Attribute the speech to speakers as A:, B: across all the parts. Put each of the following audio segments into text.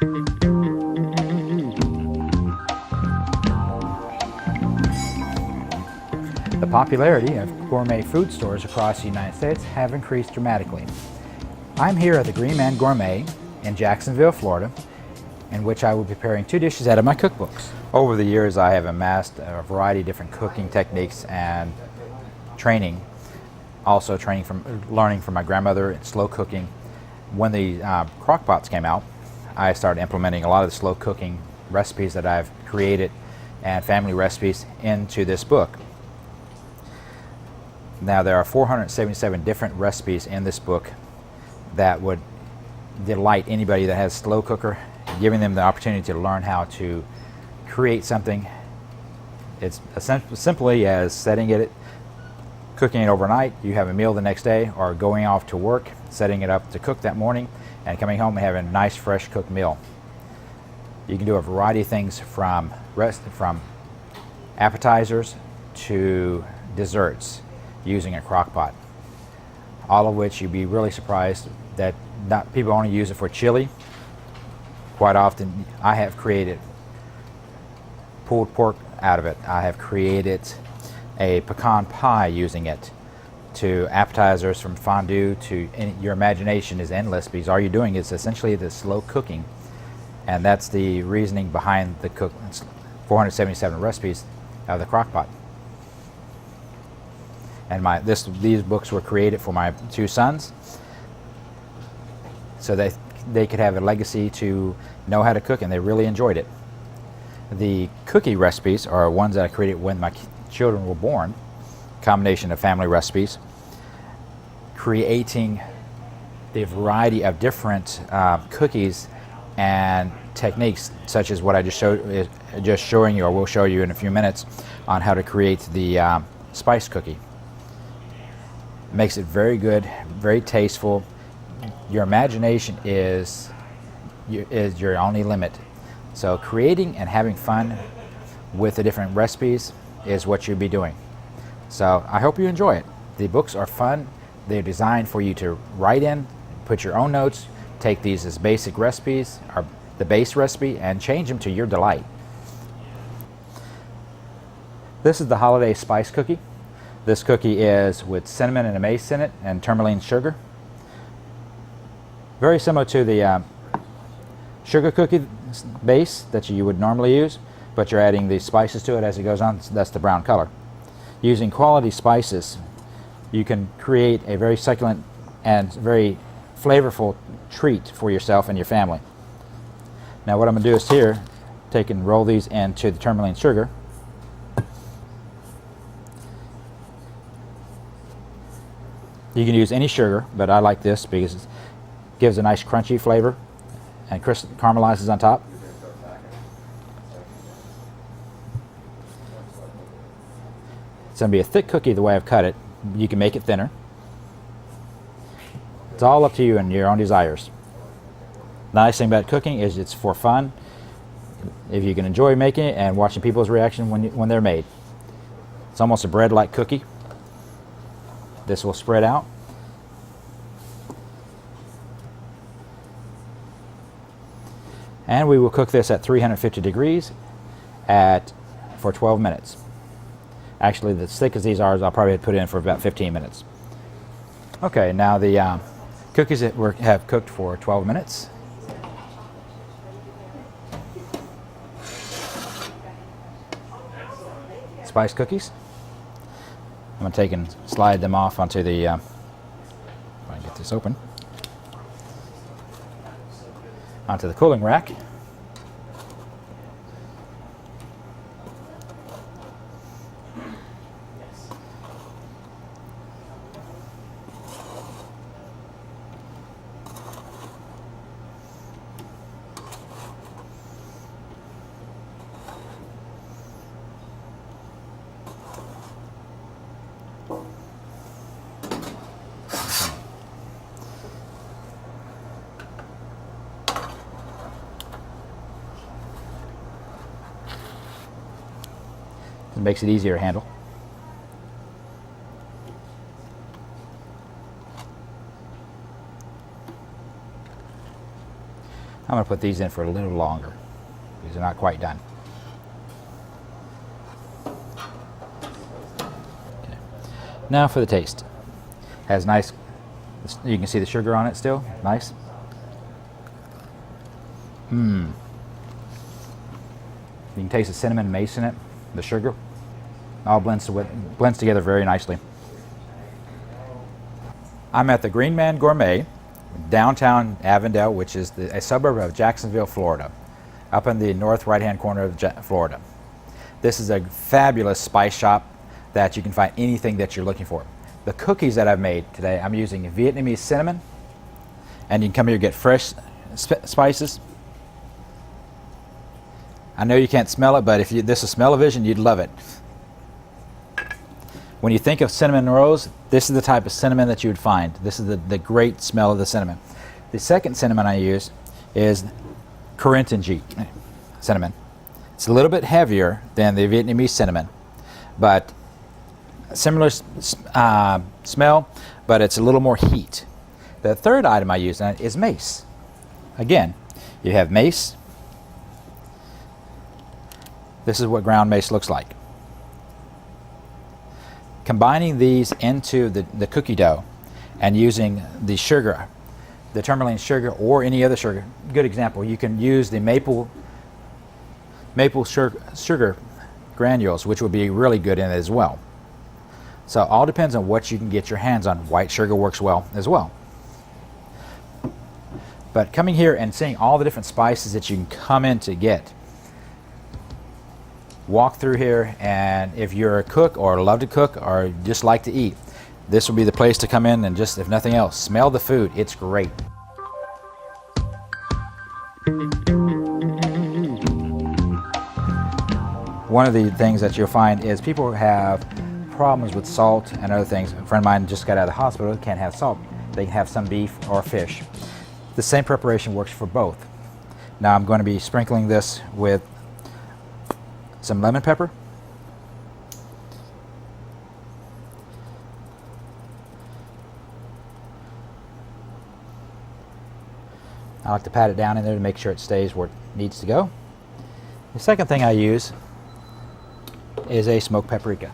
A: The popularity of gourmet food stores across the United States have increased dramatically. I'm here at the Gourmet Gourmet in Jacksonville, Florida, in which I will be preparing 2 dishes out of my cookbooks. Over the years, I have amassed a variety of different cooking techniques and training. Also learning from my grandmother in slow cooking. When the crock pots came out, I started implementing a lot of the slow cooking recipes that I've created and family recipes into this book. Now there are 477 different recipes in this book that would delight anybody that has a slow cooker, giving them the opportunity to learn how to create something. It's simply as setting it, cooking it overnight, you have a meal the next day, or going off to work, setting it up to cook that morning, and coming home and having a nice fresh cooked meal. You can do a variety of things from appetizers to desserts using a crock pot, all of which you'd be really surprised that people only use it for chili. Quite often I have created pulled pork out of it. I have created a pecan pie using it, to appetizers from fondue to your imagination is endless, because all you're doing is essentially the slow cooking, and that's the reasoning behind the 477 recipes out of the crock pot. And these books were created for my 2 sons, so that they could have a legacy to know how to cook, and they really enjoyed it. The cookie recipes are ones that I created when my children were born, combination of family recipes, creating the variety of different cookies and techniques, such as what I just showing you, or will show you in a few minutes, on how to create the spice cookie. Makes it very good, very tasteful. Your imagination is your only limit. So creating and having fun with the different recipes is what you'll be doing. So I hope you enjoy it. The books are fun. They're designed for you to write in, put your own notes, take these as basic recipes, or the base recipe, and change them to your delight. This is the holiday spice cookie. This cookie is with cinnamon and mace in it and tourmaline sugar. Very similar to the sugar cookie base that you would normally use, but you're adding the spices to it as it goes on. That's the brown color. Using quality spices, you can create a very succulent and very flavorful treat for yourself and your family. Now what I'm going to do is here, take and roll these into the tourmaline sugar. You can use any sugar, but I like this because it gives a nice crunchy flavor and caramelizes on top. It's going to be a thick cookie the way I've cut it. You can make it thinner. It's all up to you and your own desires. The nice thing about cooking is it's for fun. If you can enjoy making it and watching people's reaction when they're made. It's almost a bread-like cookie. This will spread out. And we will cook this at 350 degrees for 12 minutes. Actually, as thick as these are, I'll probably put in for about 15 minutes. Okay, now the cookies that have cooked for 12 minutes. Spice cookies. I'm going to take and slide them off onto the, if I can get this open, onto the cooling rack. It makes it easier to handle. I'm going to put these in for a little longer. These are not quite done. Okay. Now for the taste. Has nice, you can see the sugar on it still. Nice. You can taste the cinnamon mace in it, the sugar. All blends together very nicely. I'm at the Green Man Gourmet, downtown Avondale, which is a suburb of Jacksonville, Florida, up in the north right-hand corner of Florida. This is a fabulous spice shop that you can find anything that you're looking for. The cookies that I've made today, I'm using Vietnamese cinnamon, and you can come here and get fresh spices. I know you can't smell it, but if this is smell-o-vision, you'd love it. When you think of cinnamon rolls, this is the type of cinnamon that you would find. This is the great smell of the cinnamon. The second cinnamon I use is Corinthia cinnamon. It's a little bit heavier than the Vietnamese cinnamon, but similar smell, but it's a little more heat. The third item I use is mace. Again, you have mace. This is what ground mace looks like. Combining these into the cookie dough and using the sugar, the tourmaline sugar or any other sugar. Good example, you can use the maple sugar granules, which would be really good in it as well. So it all depends on what you can get your hands on. White sugar works well as well. But coming here and seeing all the different spices that you can come in to get, walk through here, and if you're a cook or love to cook or just like to eat, this will be the place to come in and just, if nothing else, smell the food. It's great. One of the things that you'll find is people have problems with salt and other things. A friend of mine just got out of the hospital, can't have salt. They can have some beef or fish. The same preparation works for both. Now I'm going to be sprinkling this with some lemon pepper. I like to pat it down in there to make sure it stays where it needs to go. The second thing I use is a smoked paprika.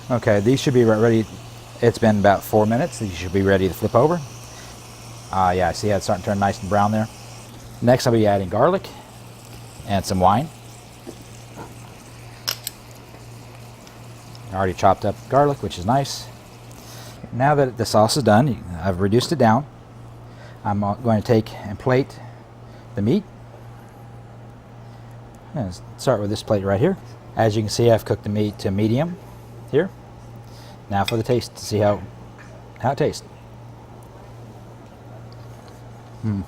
A: Okay, these should be ready. It's been about 4 minutes. These should be ready to flip over. Yeah, see how it's starting to turn nice and brown there. Next I'll be adding garlic and some wine. I already chopped up garlic, which is nice. Now that the sauce is done, I've reduced it down. I'm going to take and plate the meat. Let's start with this plate right here. As you can see, I've cooked the meat to medium here. Now for the taste, to see how it tastes. It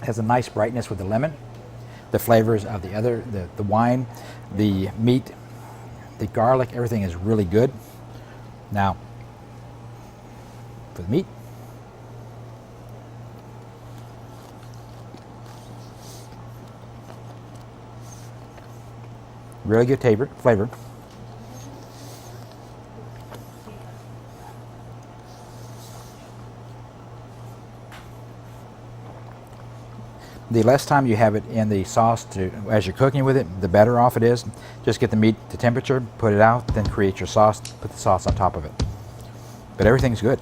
A: has a nice brightness with the lemon. The flavors of the wine, the meat, the garlic, everything is really good. Now, for the meat. Really good flavor. The less time you have it in the sauce as you're cooking with it, the better off it is. Just get the meat to temperature, put it out, then create your sauce, put the sauce on top of it. But everything's good.